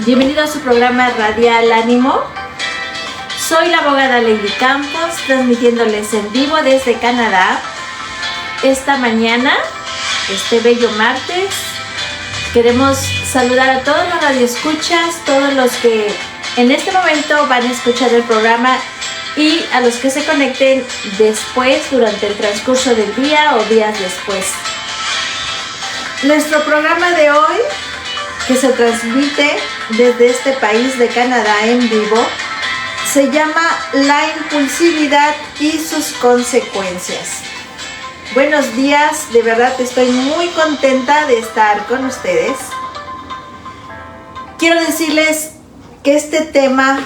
Bienvenido a su programa radial Ánimo. Soy la abogada Lady Campos, transmitiéndoles en vivo desde Canadá. Esta mañana, este bello martes, queremos saludar a todos los radioescuchas, todos los que en este momento van a escuchar el programa y a los que se conecten después, durante el transcurso del día o días después. Nuestro programa de hoy, que se transmite desde este país de Canadá en vivo, se llama La impulsividad y sus consecuencias. Buenos días, de verdad estoy muy contenta de estar con ustedes. Quiero decirles que este tema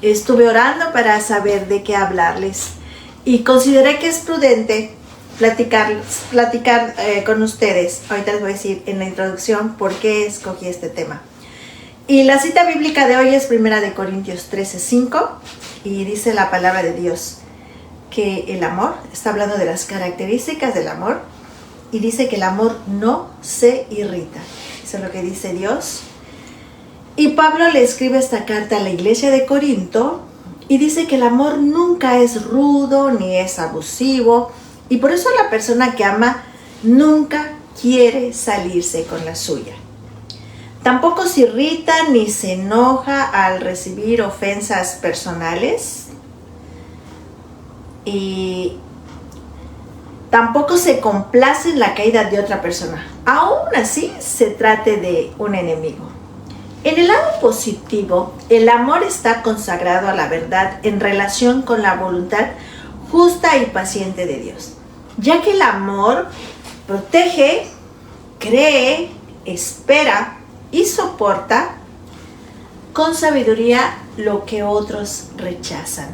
estuve orando para saber de qué hablarles y consideré que es prudente platicar con ustedes. Ahorita les voy a decir en la introducción por qué escogí este tema. Y la cita bíblica de hoy es 1 Corintios 13:5 y dice la palabra de Dios que el amor, está hablando de las características del amor, y dice que el amor no se irrita. Eso es lo que dice Dios. Y Pablo le escribe esta carta a la iglesia de Corinto y dice que el amor nunca es rudo ni es abusivo, y por eso la persona que ama nunca quiere salirse con la suya. Tampoco se irrita ni se enoja al recibir ofensas personales, y tampoco se complace en la caída de otra persona, aún así se trate de un enemigo. En el lado positivo, el amor está consagrado a la verdad en relación con la voluntad justa y paciente de Dios, ya que el amor protege, cree, espera y soporta con sabiduría lo que otros rechazan.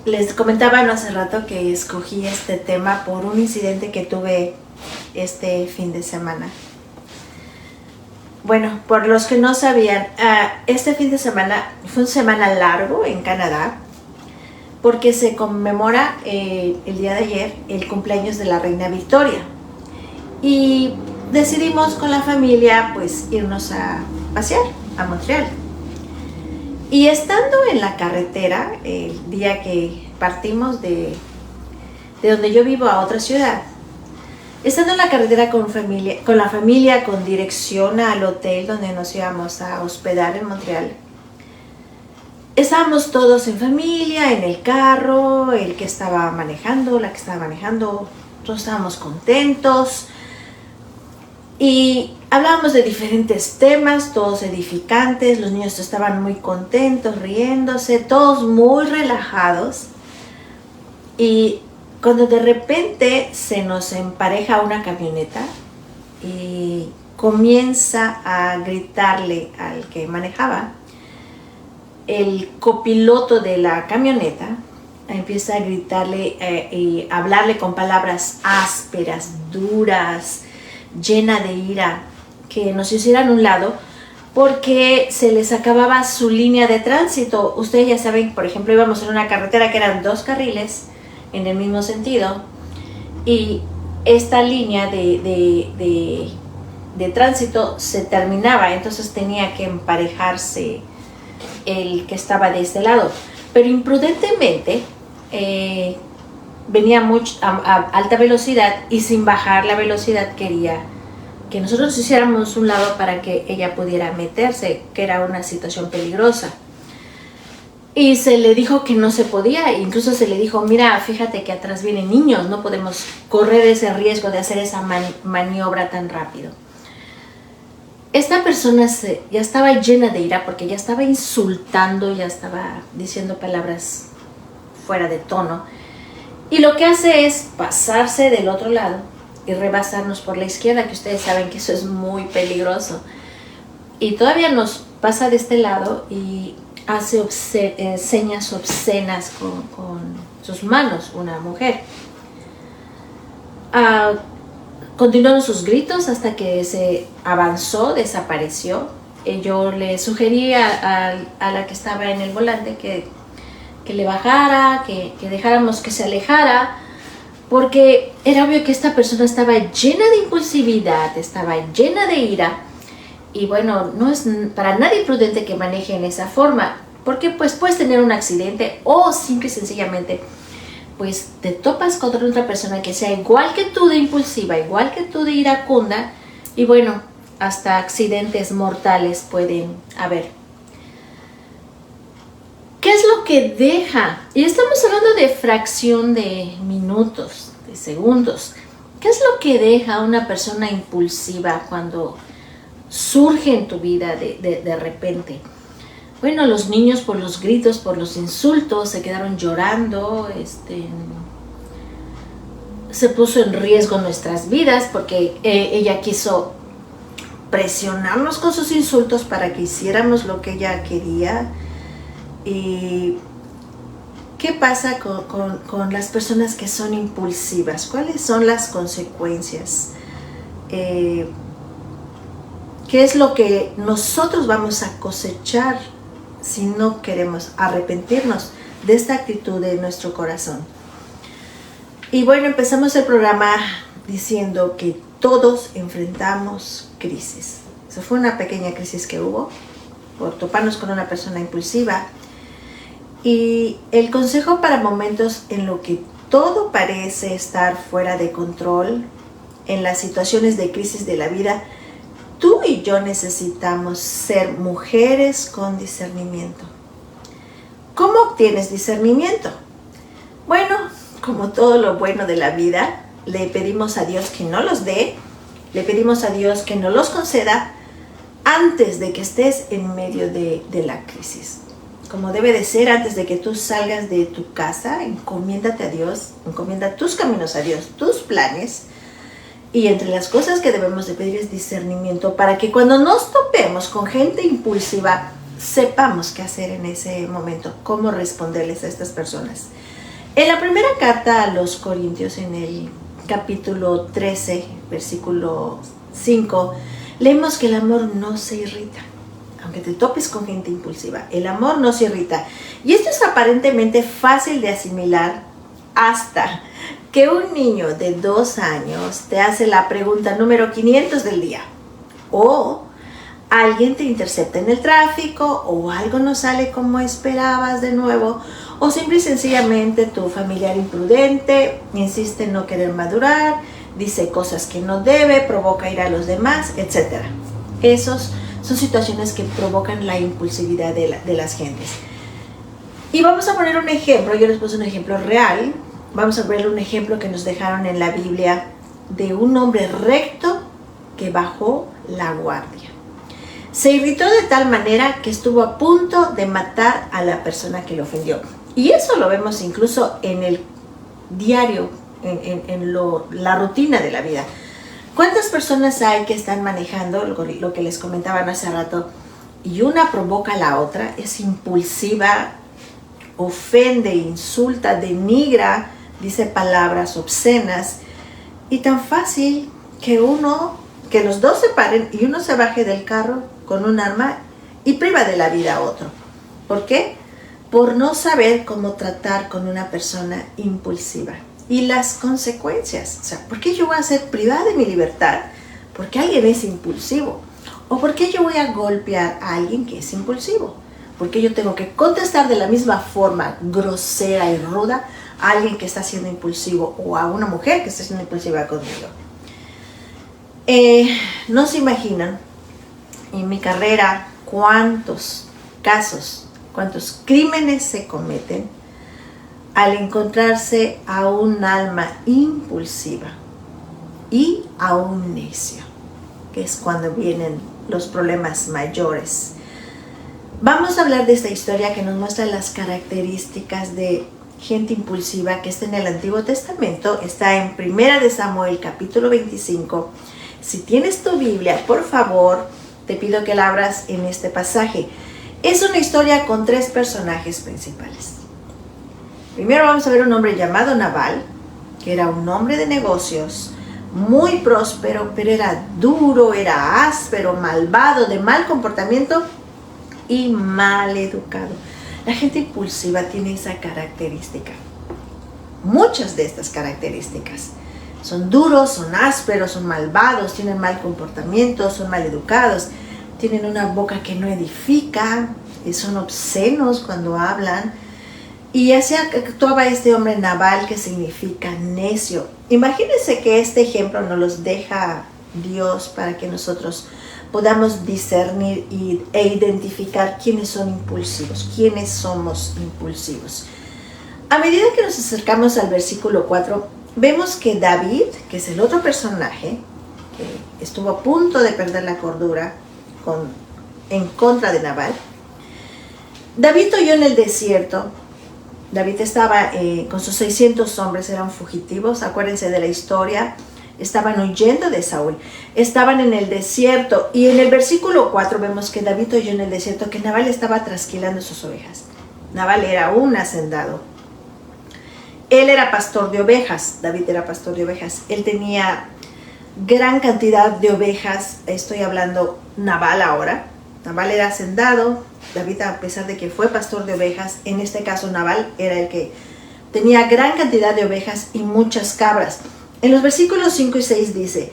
Les comentaba hace rato que escogí este tema por un incidente que tuve este fin de semana. Bueno, por los que no sabían, este fin de semana fue una semana largo en Canadá porque se conmemora el día de ayer el cumpleaños de la reina Victoria, y decidimos con la familia pues irnos a pasear a Montreal. Y estando en la carretera, el día que partimos de donde yo vivo a otra ciudad, estando en la carretera con la familia con dirección al hotel donde nos íbamos a hospedar en Montreal, estábamos todos en familia, en el carro, el que estaba manejando, la que estaba manejando, todos estábamos contentos y hablábamos de diferentes temas, todos edificantes. Los niños estaban muy contentos, riéndose, todos muy relajados. Y cuando de repente se nos empareja una camioneta y comienza a gritarle al que manejaba, el copiloto de la camioneta empieza a gritarle y hablarle con palabras ásperas, duras, llena de ira, que nos hicieran a un lado porque se les acababa su línea de tránsito. Ustedes ya saben, por ejemplo, íbamos en una carretera que eran 2 carriles en el mismo sentido, y esta línea de tránsito se terminaba, entonces tenía que emparejarse el que estaba de este lado, pero imprudentemente venía a alta velocidad y sin bajar la velocidad quería que nosotros hiciéramos un lado para que ella pudiera meterse, que era una situación peligrosa. Y se le dijo que no se podía, incluso se le dijo, mira, fíjate que atrás vienen niños, no podemos correr ese riesgo de hacer esa maniobra tan rápido. Esta persona ya estaba llena de ira porque ya estaba insultando, ya estaba diciendo palabras fuera de tono. Y lo que hace es pasarse del otro lado y rebasarnos por la izquierda, que ustedes saben que eso es muy peligroso. Y todavía nos pasa de este lado y hace señas obscenas con sus manos, una mujer. Continuaron sus gritos hasta que se avanzó, desapareció. Yo le sugerí a la que estaba en el volante que le bajara, que dejáramos que se alejara, porque era obvio que esta persona estaba llena de impulsividad, estaba llena de ira, y bueno, no es para nadie prudente que maneje en esa forma, porque pues puedes tener un accidente o simple y sencillamente pues te topas contra otra persona que sea igual que tú de impulsiva, igual que tú de iracunda, y bueno, hasta accidentes mortales pueden haber. ¿Qué es lo que deja? Y estamos hablando de fracción de minutos, de segundos. ¿Qué es lo que deja una persona impulsiva cuando surge en tu vida de repente? Bueno, los niños por los gritos, por los insultos, se quedaron llorando, se puso en riesgo nuestras vidas porque ella quiso presionarnos con sus insultos para que hiciéramos lo que ella quería. ¿Y qué pasa con las personas que son impulsivas? ¿Cuáles son las consecuencias? ¿Qué es lo que nosotros vamos a cosechar si no queremos arrepentirnos de esta actitud de nuestro corazón? Y bueno, empezamos el programa diciendo que todos enfrentamos crisis. Esa fue una pequeña crisis que hubo por toparnos con una persona impulsiva. Y el consejo para momentos en lo que todo parece estar fuera de control, en las situaciones de crisis de la vida, tú y yo necesitamos ser mujeres con discernimiento. ¿Cómo obtienes discernimiento? Bueno, como todo lo bueno de la vida, le pedimos a Dios que no los dé, le pedimos a Dios que no los conceda antes de que estés en medio de la crisis. Como debe de ser, antes de que tú salgas de tu casa, encomiéndate a Dios, encomienda tus caminos a Dios, tus planes. Y entre las cosas que debemos de pedir es discernimiento para que cuando nos topemos con gente impulsiva, sepamos qué hacer en ese momento, cómo responderles a estas personas. En la primera carta a los Corintios, en el capítulo 13, versículo 5, leemos que el amor no se irrita. Aunque te topes con gente impulsiva, el amor no se irrita. Y esto es aparentemente fácil de asimilar hasta que un niño de 2 años te hace la pregunta número 500 del día. O alguien te intercepta en el tráfico, o algo no sale como esperabas de nuevo, o simple y sencillamente tu familiar imprudente insiste en no querer madurar, dice cosas que no debe, provoca ira a los demás, etc. Esos son situaciones que provocan la impulsividad de las gentes. Y vamos a poner un ejemplo, yo les puse un ejemplo real, vamos a ver un ejemplo que nos dejaron en la Biblia de un hombre recto que bajó la guardia. Se irritó de tal manera que estuvo a punto de matar a la persona que le ofendió. Y eso lo vemos incluso en el diario, la rutina de la vida. ¿Cuántas personas hay que están manejando, lo que les comentaban hace rato, y una provoca a la otra, es impulsiva, ofende, insulta, denigra, dice palabras obscenas, y tan fácil que los dos se paren y uno se baje del carro con un arma y priva de la vida a otro? ¿Por qué? Por no saber cómo tratar con una persona impulsiva. Y las consecuencias, o sea, ¿por qué yo voy a ser privada de mi libertad? Porque alguien es impulsivo. ¿O por qué yo voy a golpear a alguien que es impulsivo? Porque yo tengo que contestar de la misma forma grosera y ruda a alguien que está siendo impulsivo o a una mujer que está siendo impulsiva conmigo. No se imaginan en mi carrera cuántos casos, cuántos crímenes se cometen al encontrarse a un alma impulsiva y a un necio, que es cuando vienen los problemas mayores. Vamos a hablar de esta historia que nos muestra las características de gente impulsiva que está en el Antiguo Testamento. Está en 1 de Samuel, capítulo 25. Si tienes tu Biblia, por favor, te pido que la abras en este pasaje. Es una historia con 3 personajes principales. Primero vamos a ver un hombre llamado Nabal, que era un hombre de negocios, muy próspero, pero era duro, era áspero, malvado, de mal comportamiento y mal educado. La gente impulsiva tiene esa característica. muchas de estas características. Son duros, son ásperos, son malvados, tienen mal comportamiento, son maleducados, tienen una boca que no edifica, son obscenos cuando hablan. Y así actuaba este hombre Nabal, que significa necio. Imagínense que este ejemplo nos los deja Dios para que nosotros podamos discernir e identificar quiénes son impulsivos, quiénes somos impulsivos. A medida que nos acercamos al versículo 4, vemos que David, que es el otro personaje, que estuvo a punto de perder la cordura en contra de Nabal, David oyó en el desierto. David estaba con sus 600 hombres, eran fugitivos, acuérdense de la historia, estaban huyendo de Saúl, estaban en el desierto, y en el versículo 4 vemos que David oyó en el desierto que Nabal estaba trasquilando sus ovejas. Nabal era un hacendado. Él era pastor de ovejas, David era pastor de ovejas, él tenía gran cantidad de ovejas, estoy hablando Nabal ahora. Nabal era hacendado, David, a pesar de que fue pastor de ovejas, en este caso Nabal era el que tenía gran cantidad de ovejas y muchas cabras. En los versículos 5 y 6 dice: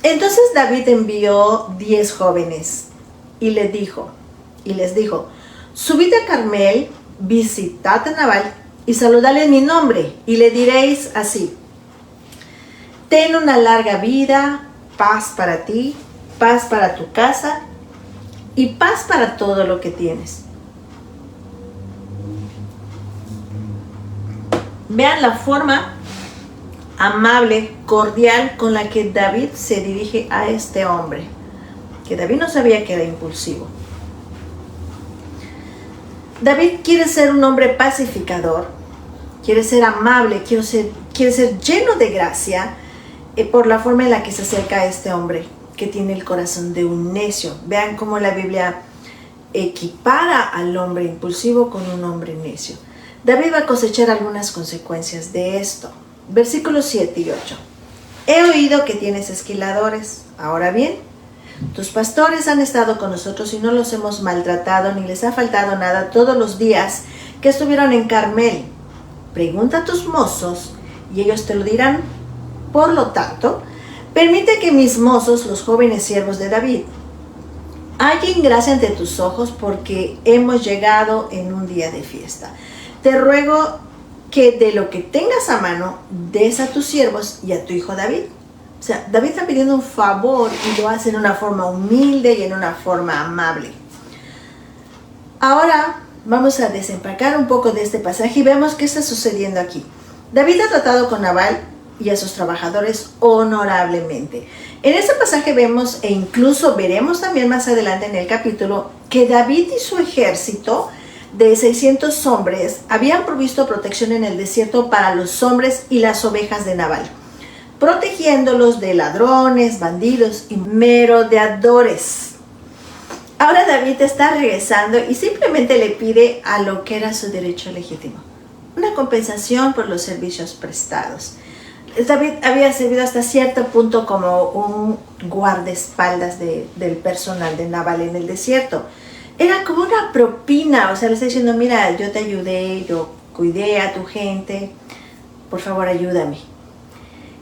entonces David envió 10 jóvenes y les dijo, subid a Carmel, visitad a Nabal y saludadle en mi nombre, y le diréis así: ten una larga vida, paz para ti, paz para tu casa y paz para todo lo que tienes. Vean la forma amable, cordial con la que David se dirige a este hombre, que David no sabía que era impulsivo. David quiere ser un hombre pacificador, quiere ser amable, quiere ser lleno de gracia por la forma en la que se acerca a este hombre que tiene el corazón de un necio. Vean cómo la Biblia equipara al hombre impulsivo con un hombre necio. David va a cosechar algunas consecuencias de esto. Versículos 7 y 8. He oído que tienes esquiladores. Ahora bien, tus pastores han estado con nosotros y no los hemos maltratado ni les ha faltado nada todos los días que estuvieron en Carmel. Pregunta a tus mozos y ellos te lo dirán. Por lo tanto, permite que mis mozos, los jóvenes siervos de David, hallen gracia ante tus ojos, porque hemos llegado en un día de fiesta. Te ruego que de lo que tengas a mano des a tus siervos y a tu hijo David. O sea, David está pidiendo un favor y lo hace en una forma humilde y en una forma amable. Ahora vamos a desempacar un poco de este pasaje y vemos qué está sucediendo aquí. David ha tratado con Nabal y a sus trabajadores honorablemente. En este pasaje vemos, e incluso veremos también más adelante en el capítulo, que David y su ejército de 600 hombres habían provisto protección en el desierto para los hombres y las ovejas de Nabal, protegiéndolos de ladrones, bandidos y merodeadores. Ahora David está regresando y simplemente le pide a lo que era su derecho legítimo, una compensación por los servicios prestados. David había servido hasta cierto punto como un guardaespaldas del personal de Nabal en el desierto. Era como una propina, o sea, le está diciendo: mira, yo te ayudé, yo cuidé a tu gente, por favor ayúdame.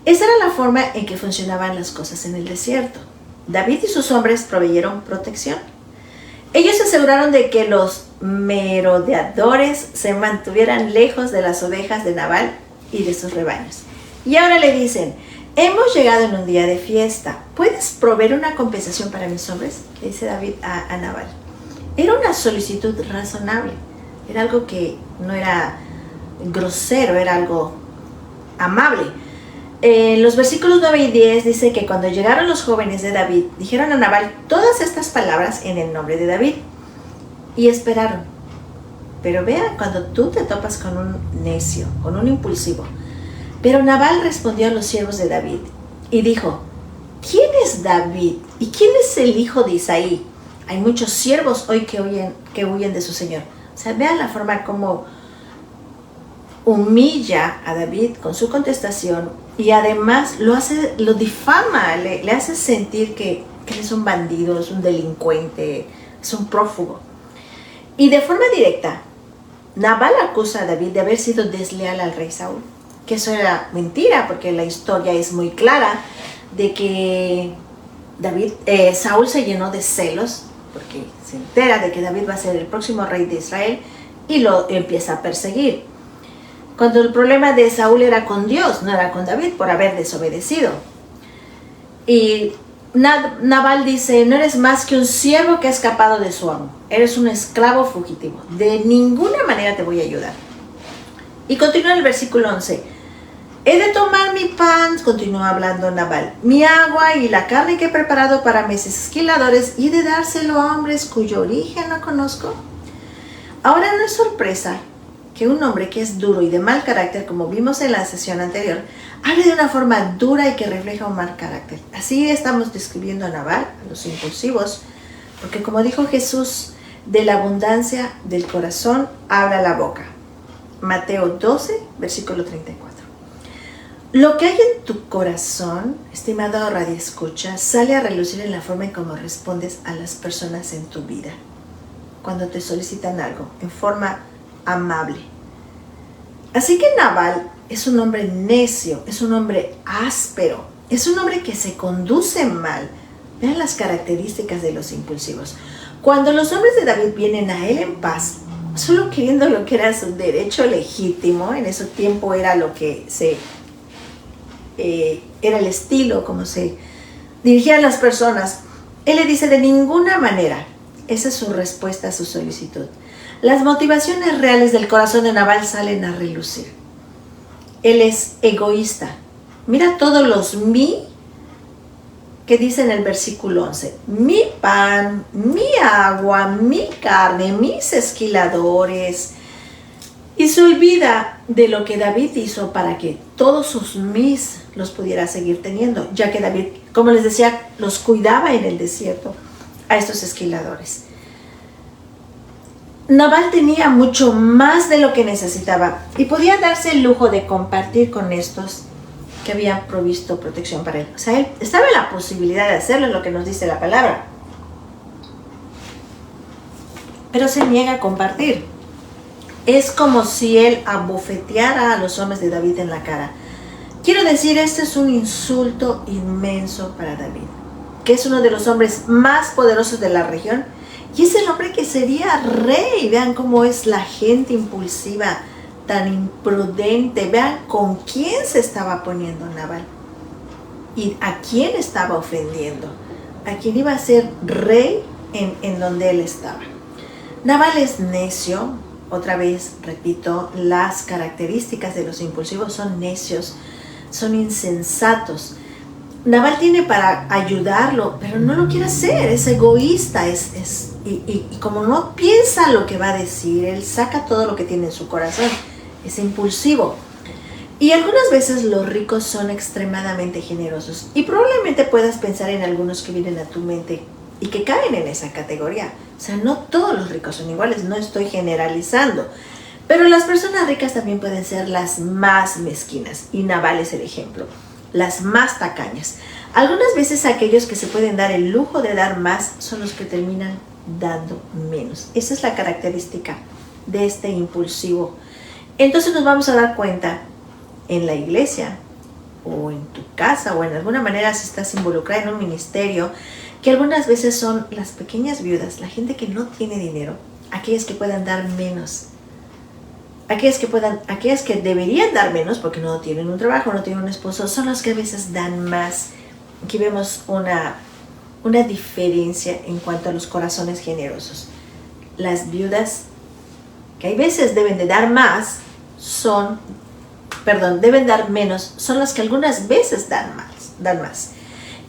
Esa era la forma en que funcionaban las cosas en el desierto. David y sus hombres proveyeron protección. Ellos se aseguraron de que los merodeadores se mantuvieran lejos de las ovejas de Nabal y de sus rebaños. Y ahora le dicen: hemos llegado en un día de fiesta, ¿puedes proveer una compensación para mis hombres?, le dice David a Nabal. Era una solicitud razonable, era algo que no era grosero, era algo amable. En los versículos 9 y 10 dice que cuando llegaron los jóvenes de David, dijeron a Nabal todas estas palabras en el nombre de David y esperaron. Pero vea cuando tú te topas con un necio, con un impulsivo. Pero Nabal respondió a los siervos de David y dijo: ¿quién es David y quién es el hijo de Isaí? Hay muchos siervos hoy que huyen de su señor. O sea, vean la forma como humilla a David con su contestación y además lo difama, le hace sentir que él es un bandido, es un delincuente, es un prófugo. Y de forma directa, Nabal acusa a David de haber sido desleal al rey Saúl, que eso era mentira, porque la historia es muy clara de que Saúl se llenó de celos, porque se entera de que David va a ser el próximo rey de Israel y lo empieza a perseguir. Cuando el problema de Saúl era con Dios, no era con David por haber desobedecido. Y Nabal dice: no eres más que un siervo que ha escapado de su amo, eres un esclavo fugitivo, de ninguna manera te voy a ayudar. Y continúa el versículo 11: he de tomar mi pan, continúa hablando Nabal, mi agua y la carne que he preparado para mis esquiladores, y de dárselo a hombres cuyo origen no conozco. Ahora no es sorpresa que un hombre que es duro y de mal carácter, como vimos en la sesión anterior, hable de una forma dura y que refleja un mal carácter. Así estamos describiendo a Nabal, a los impulsivos, porque como dijo Jesús, de la abundancia del corazón habla la boca. Mateo 12, versículo 34. Lo que hay en tu corazón, estimado radioescucha, sale a relucir en la forma en cómo respondes a las personas en tu vida cuando te solicitan algo, en forma amable. Así que Nabal es un hombre necio, es un hombre áspero, es un hombre que se conduce mal. Vean las características de los impulsivos. Cuando los hombres de David vienen a él en paz, solo queriendo lo que era su derecho legítimo, en ese tiempo era lo que era el estilo como se dirigían las personas, él le dice: de ninguna manera. Esa es su respuesta a su solicitud. Las motivaciones reales del corazón de Nabal salen a relucir. Él es egoísta. Mira todos los mi que dice en el versículo 11. Mi pan, mi agua, mi carne, mis esquiladores. Y se olvida de lo que David hizo para que todos sus mis los pudiera seguir teniendo, ya que David, como les decía, los cuidaba en el desierto a estos esquiladores. Nabal tenía mucho más de lo que necesitaba y podía darse el lujo de compartir con estos que habían provisto protección para él. O sea, él estaba en la posibilidad de hacerlo, es lo que nos dice la palabra. Pero se niega a compartir. Es como si él abofeteara a los hombres de David en la cara. Quiero decir, este es un insulto inmenso para David, que es uno de los hombres más poderosos de la región y es el hombre que sería rey. Vean cómo es la gente impulsiva, tan imprudente. Vean con quién se estaba poniendo Nabal y a quién estaba ofendiendo, a quién iba a ser rey en donde él estaba. Nabal es necio. Otra vez, repito, las características de los impulsivos son necios, son insensatos. Nabal tiene para ayudarlo, pero no lo quiere hacer, es egoísta, y como no piensa lo que va a decir, él saca todo lo que tiene en su corazón, es impulsivo. Y algunas veces los ricos son extremadamente generosos, y probablemente puedas pensar en algunos que vienen a tu mente y que caen en esa categoría. O sea, no todos los ricos son iguales, no estoy generalizando, pero las personas ricas también pueden ser las más mezquinas, y Nabal es el ejemplo. Las más tacañas. Algunas veces aquellos que se pueden dar el lujo de dar más son los que terminan dando menos. Esa es la característica de este impulsivo. Entonces nos vamos a dar cuenta en la iglesia o en tu casa o en alguna manera si estás involucrada en un ministerio, que algunas veces son las pequeñas viudas, la gente que no tiene dinero, aquellas que puedan dar menos. Aquellas que deberían dar menos porque no tienen un trabajo, no tienen un esposo, son las que a veces dan más. Aquí vemos una diferencia en cuanto a los corazones generosos. Las viudas, que hay veces deben de dar más, deben dar menos, son las que algunas veces dan más.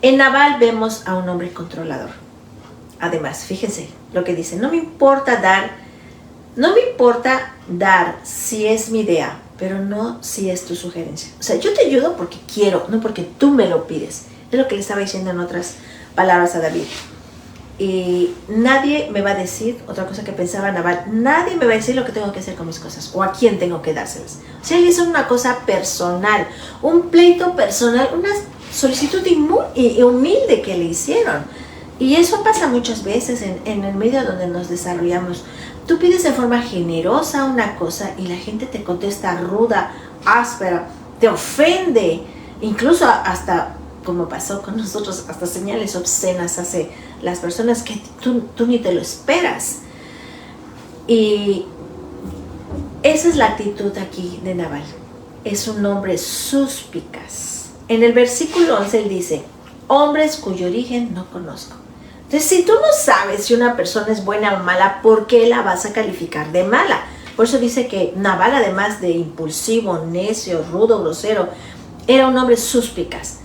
En Nabal vemos a un hombre controlador. Además, fíjense lo que dice: no me importa dar si es mi idea, pero no si es tu sugerencia. O sea, yo te ayudo porque quiero, no porque tú me lo pides. Es lo que le estaba diciendo en otras palabras a David. Y nadie me va a decir, otra cosa que pensaba Nabal, nadie me va a decir lo que tengo que hacer con mis cosas o a quién tengo que dárselas. O sea, es una cosa personal, un pleito personal, una solicitud humilde que le hicieron. Y eso pasa muchas veces en el medio donde nos desarrollamos. Tú pides de forma generosa una cosa y la gente te contesta ruda, áspera, te ofende, incluso hasta, como pasó con nosotros, hasta señales obscenas hace las personas que tú ni te lo esperas. Y esa es la actitud aquí de Nabal. Es un hombre suspicaz. En el versículo 11 él dice, hombres cuyo origen no conozco. Entonces, si tú no sabes si una persona es buena o mala, ¿por qué la vas a calificar de mala? Por eso dice que Nabal, además de impulsivo, necio, rudo, grosero, era un hombre suspicaz.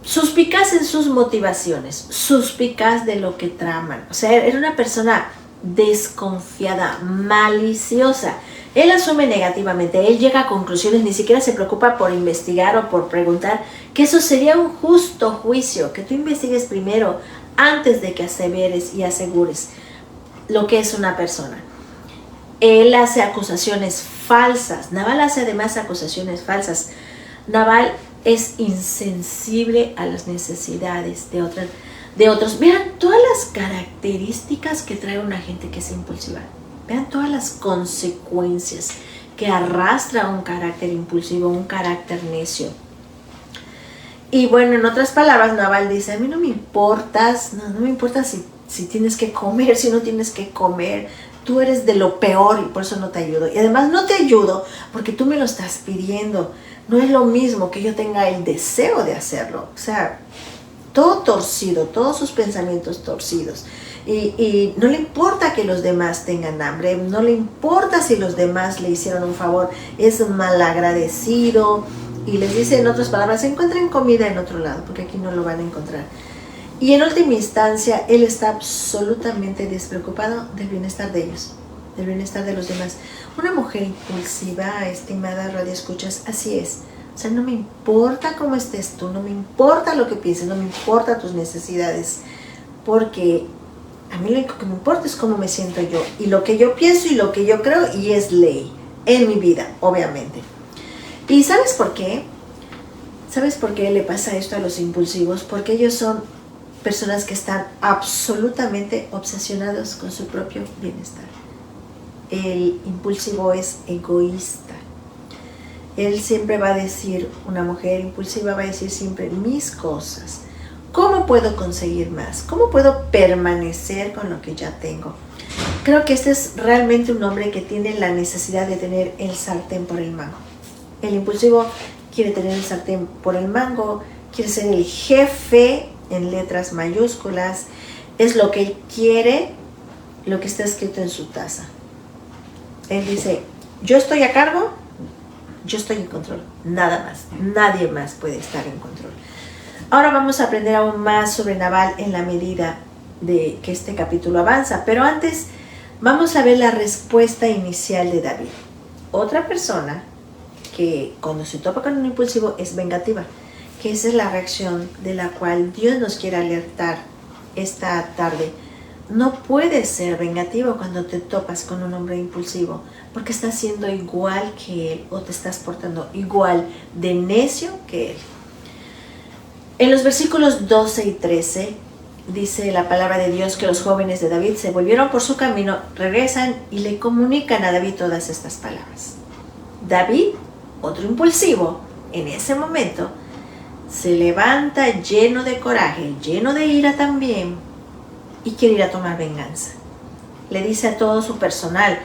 Suspicaz en sus motivaciones, suspicaz de lo que traman. O sea, era una persona desconfiada, maliciosa. Él asume negativamente, él llega a conclusiones, ni siquiera se preocupa por investigar o por preguntar, que eso sería un justo juicio, que tú investigues primero antes de que aseveres y asegures lo que es una persona. Él hace acusaciones falsas. Nabal hace además acusaciones falsas. Nabal es insensible a las necesidades de otros. Vean todas las características que trae una gente que es impulsiva. Vean todas las consecuencias que arrastra un carácter impulsivo, un carácter necio. Y bueno, en otras palabras, Nabal dice, a mí no me importas, no me importa si tienes que comer, si no tienes que comer. Tú eres de lo peor y por eso no te ayudo. Y además no te ayudo porque tú me lo estás pidiendo. No es lo mismo que yo tenga el deseo de hacerlo. O sea, todo torcido, todos sus pensamientos torcidos. Y no le importa que los demás tengan hambre, no le importa si los demás le hicieron un favor. Es malagradecido y les dice en otras palabras, encuentren comida en otro lado porque aquí no lo van a encontrar. Y en última instancia, él está absolutamente despreocupado del bienestar de ellos, del bienestar de los demás. Una mujer impulsiva, estimada radioescuchas, así es. O sea, no me importa cómo estés tú, no me importa lo que pienses, no me importa tus necesidades, porque a mí lo único que me importa es cómo me siento yo, y lo que yo pienso y lo que yo creo, y es ley en mi vida, obviamente. ¿Y sabes por qué? ¿Sabes por qué le pasa esto a los impulsivos? Porque ellos son personas que están absolutamente obsesionados con su propio bienestar. El impulsivo es egoísta. Él siempre va a decir, una mujer impulsiva va a decir siempre mis cosas. ¿Cómo puedo conseguir más? ¿Cómo puedo permanecer con lo que ya tengo? Creo que este es realmente un hombre que tiene la necesidad de tener el sartén por el mango. El impulsivo quiere tener el sartén por el mango, quiere ser el jefe en letras mayúsculas, es lo que él quiere, lo que está escrito en su taza. Él dice, yo estoy a cargo, yo estoy en control, nada más, nadie más puede estar en control. Ahora vamos a aprender aún más sobre Nabal en la medida de que este capítulo avanza, pero antes vamos a ver la respuesta inicial de David. Otra persona que cuando se topa con un impulsivo es vengativa, que esa es la reacción de la cual Dios nos quiere alertar esta tarde. No puedes ser vengativo cuando te topas con un hombre impulsivo, porque estás siendo igual que él o te estás portando igual de necio que él. En los versículos 12 y 13 dice la palabra de Dios que los jóvenes de David se volvieron por su camino, regresan y le comunican a David todas estas palabras. David, otro impulsivo, en ese momento se levanta lleno de coraje, lleno de ira también, y quiere ir a tomar venganza. Le dice a todo su personal,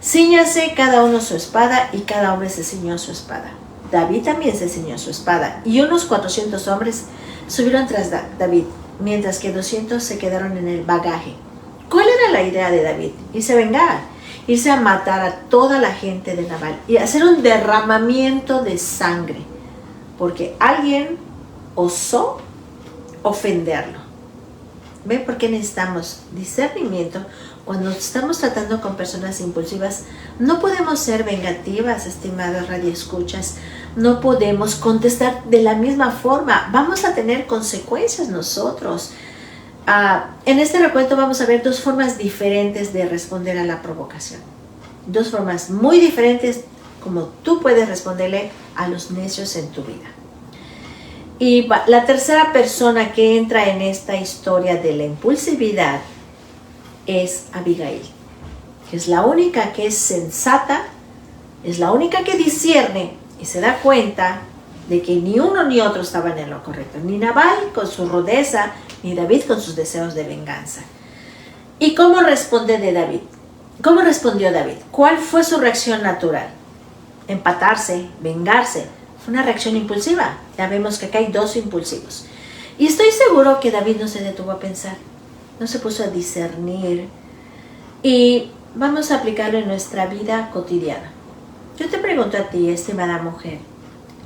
cíñase cada uno su espada, y cada hombre se ciñó su espada. David también se ciñó su espada, y unos 400 hombres subieron tras David, mientras que 200 se quedaron en el bagaje. ¿Cuál era la idea de David? Irse a vengar, irse a matar a toda la gente de Nabal, y hacer un derramamiento de sangre, porque alguien osó ofenderlo. ¿Ven por qué necesitamos discernimiento? Cuando estamos tratando con personas impulsivas, no podemos ser vengativas, estimados radioescuchas. No podemos contestar de la misma forma. Vamos a tener consecuencias nosotros. En este recuento vamos a ver dos formas diferentes de responder a la provocación. Dos formas muy diferentes como tú puedes responderle a los necios en tu vida. Y la tercera persona que entra en esta historia de la impulsividad es Abigail, que es la única que es sensata, es la única que discierne, y se da cuenta de que ni uno ni otro estaban en lo correcto, ni Nabal con su rudeza, ni David con sus deseos de venganza. ¿Y cómo responde de David? ¿Cómo respondió David? ¿Cuál fue su reacción natural? Empatarse, vengarse. Fue una reacción impulsiva. Ya vemos que acá hay dos impulsivos. Y estoy seguro que David no se detuvo a pensar, no se puso a discernir. Y vamos a aplicarlo en nuestra vida cotidiana. Yo te pregunto a ti, estimada mujer,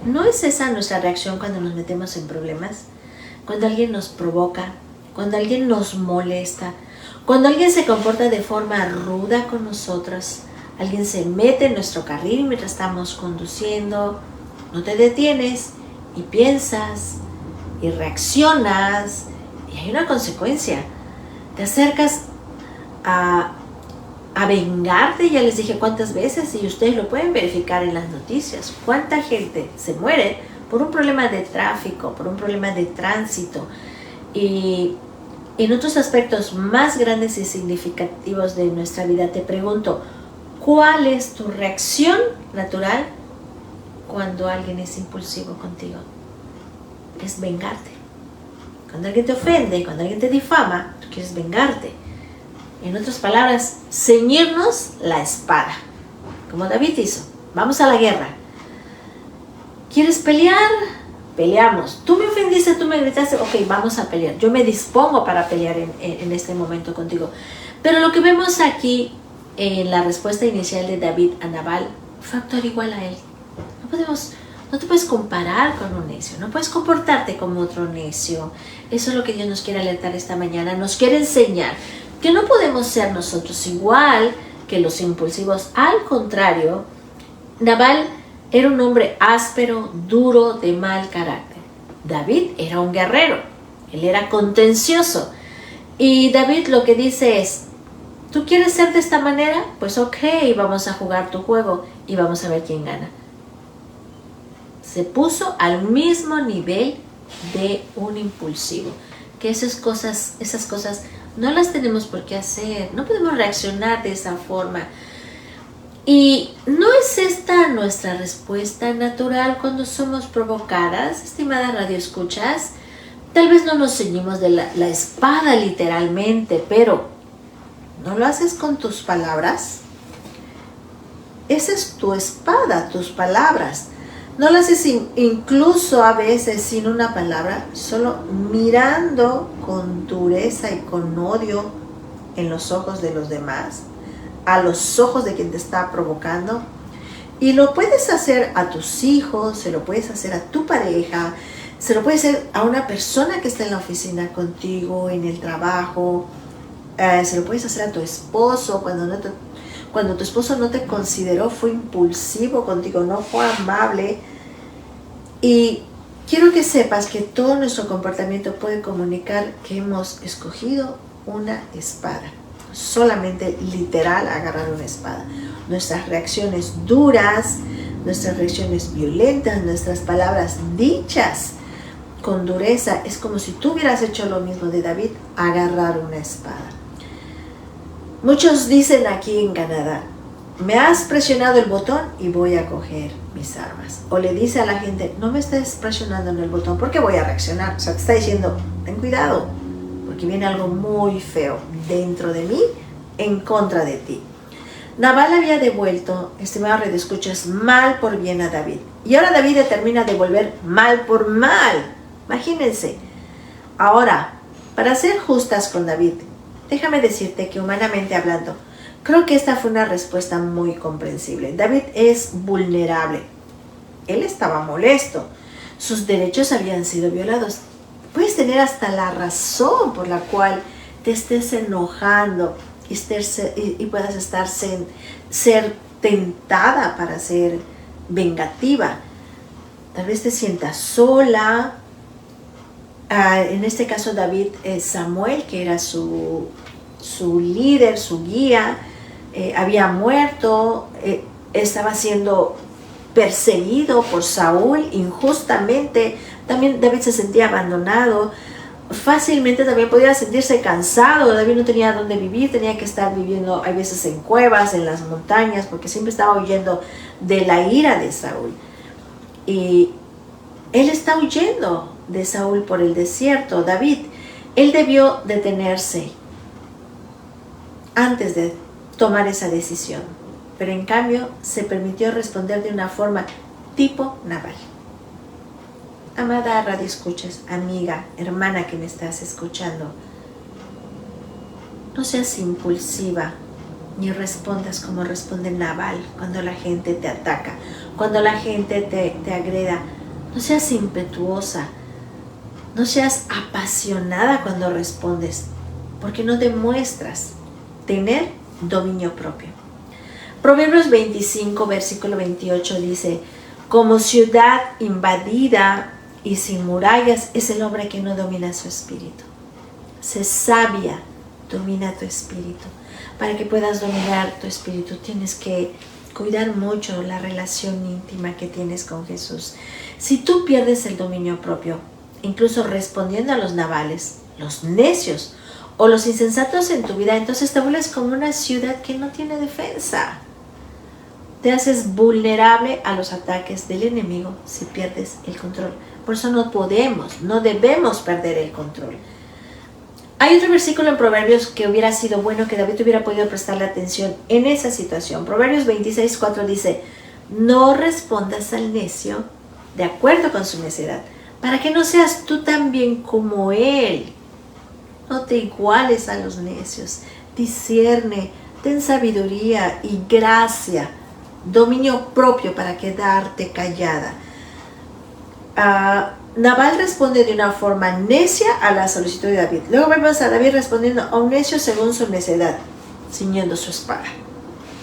¿no es esa nuestra reacción cuando nos metemos en problemas? Cuando alguien nos provoca, cuando alguien nos molesta, cuando alguien se comporta de forma ruda con nosotras, alguien se mete en nuestro carril mientras estamos conduciendo, no te detienes y piensas y reaccionas y hay una consecuencia. Te acercas a vengarte, ya les dije cuántas veces y ustedes lo pueden verificar en las noticias. Cuánta gente se muere por un problema de tráfico, por un problema de tránsito y en otros aspectos más grandes y significativos de nuestra vida. Te pregunto, ¿cuál es tu reacción natural cuando alguien es impulsivo contigo? Es vengarte. Cuando alguien te ofende, cuando alguien te difama, tú quieres vengarte. En otras palabras, ceñirnos la espada, como David hizo. Vamos a la guerra. ¿Quieres pelear? Peleamos. Tú me ofendiste, tú me gritaste, ok, vamos a pelear. Yo me dispongo para pelear en este momento contigo. Pero lo que vemos aquí en la respuesta inicial de David a Nabal fue actuar igual a él. No te puedes comparar con un necio, no puedes comportarte como otro necio. Eso es lo que Dios nos quiere alertar esta mañana, nos quiere enseñar que no podemos ser nosotros igual que los impulsivos. Al contrario, Nabal era un hombre áspero, duro, de mal carácter. David era un guerrero, él era contencioso. Y David lo que dice es, ¿tú quieres ser de esta manera? Pues ok, vamos a jugar tu juego y vamos a ver quién gana. Se puso al mismo nivel de un impulsivo. Que esas cosas no las tenemos por qué hacer. No podemos reaccionar de esa forma. Y ¿no es esta nuestra respuesta natural cuando somos provocadas, estimada radioescuchas? Tal vez no nos ceñimos de la espada literalmente, pero ¿no lo haces con tus palabras? Esa es tu espada, tus palabras. No lo haces incluso a veces sin una palabra, solo mirando con dureza y con odio en los ojos de los demás, a los ojos de quien te está provocando. Y lo puedes hacer a tus hijos, se lo puedes hacer a tu pareja, se lo puedes hacer a una persona que está en la oficina contigo, en el trabajo, se lo puedes hacer a tu esposo cuando tu esposo no te consideró, fue impulsivo contigo, no fue amable. Y quiero que sepas que todo nuestro comportamiento puede comunicar que hemos escogido una espada. Solamente literal agarrar una espada. Nuestras reacciones duras, nuestras reacciones violentas, nuestras palabras dichas con dureza, es como si tú hubieras hecho lo mismo de David, agarrar una espada. Muchos dicen aquí en Canadá, me has presionado el botón y voy a coger mis armas. O le dice a la gente, no me estés presionando en el botón porque voy a reaccionar. O sea, te está diciendo, ten cuidado, porque viene algo muy feo dentro de mí en contra de ti. Nabal había devuelto, estimado redescuchas, mal por bien a David. Y ahora David determina devolver mal por mal. Imagínense. Ahora, para ser justas con David, déjame decirte que humanamente hablando, creo que esta fue una respuesta muy comprensible. David es vulnerable. Él estaba molesto. Sus derechos habían sido violados. Puedes tener hasta la razón por la cual te estés enojando y puedas ser tentada para ser vengativa. Tal vez te sientas sola. En este caso David, Samuel, que era su líder, su guía, había muerto, estaba siendo perseguido por Saúl injustamente. También David se sentía abandonado, fácilmente también podía sentirse cansado. David no tenía dónde vivir, tenía que estar viviendo a veces en cuevas, en las montañas, porque siempre estaba huyendo de la ira de Saúl. y él está huyendo de Saúl por el desierto. David, él debió detenerse antes de tomar esa decisión, pero en cambio se permitió responder de una forma tipo Nabal. Amada radio escuchas, amiga, hermana que me estás escuchando, no seas impulsiva ni respondas como responde Nabal cuando la gente te ataca, cuando la gente te agreda. No seas impetuosa, no seas apasionada cuando respondes, porque no demuestras tener dominio propio. Proverbios 25, versículo 28 dice: como ciudad invadida y sin murallas es el hombre que no domina su espíritu. Sé sabia, domina tu espíritu. Para que puedas dominar tu espíritu tienes que cuidar mucho la relación íntima que tienes con Jesús. Si tú pierdes el dominio propio, incluso respondiendo a los nabales, los necios o los insensatos en tu vida, entonces te vuelves como una ciudad que no tiene defensa. Te haces vulnerable a los ataques del enemigo si pierdes el control. Por eso no debemos perder el control. Hay otro versículo en Proverbios que hubiera sido bueno que David hubiera podido prestarle atención en esa situación. Proverbios 26:4 dice: no respondas al necio de acuerdo con su necedad, para que no seas tú también como él. No te iguales a los necios. Discierne, ten sabiduría y gracia, dominio propio para quedarte callada. Nabal responde de una forma necia a la solicitud de David. Luego vemos a David respondiendo a un necio según su necedad, ciñendo su espada.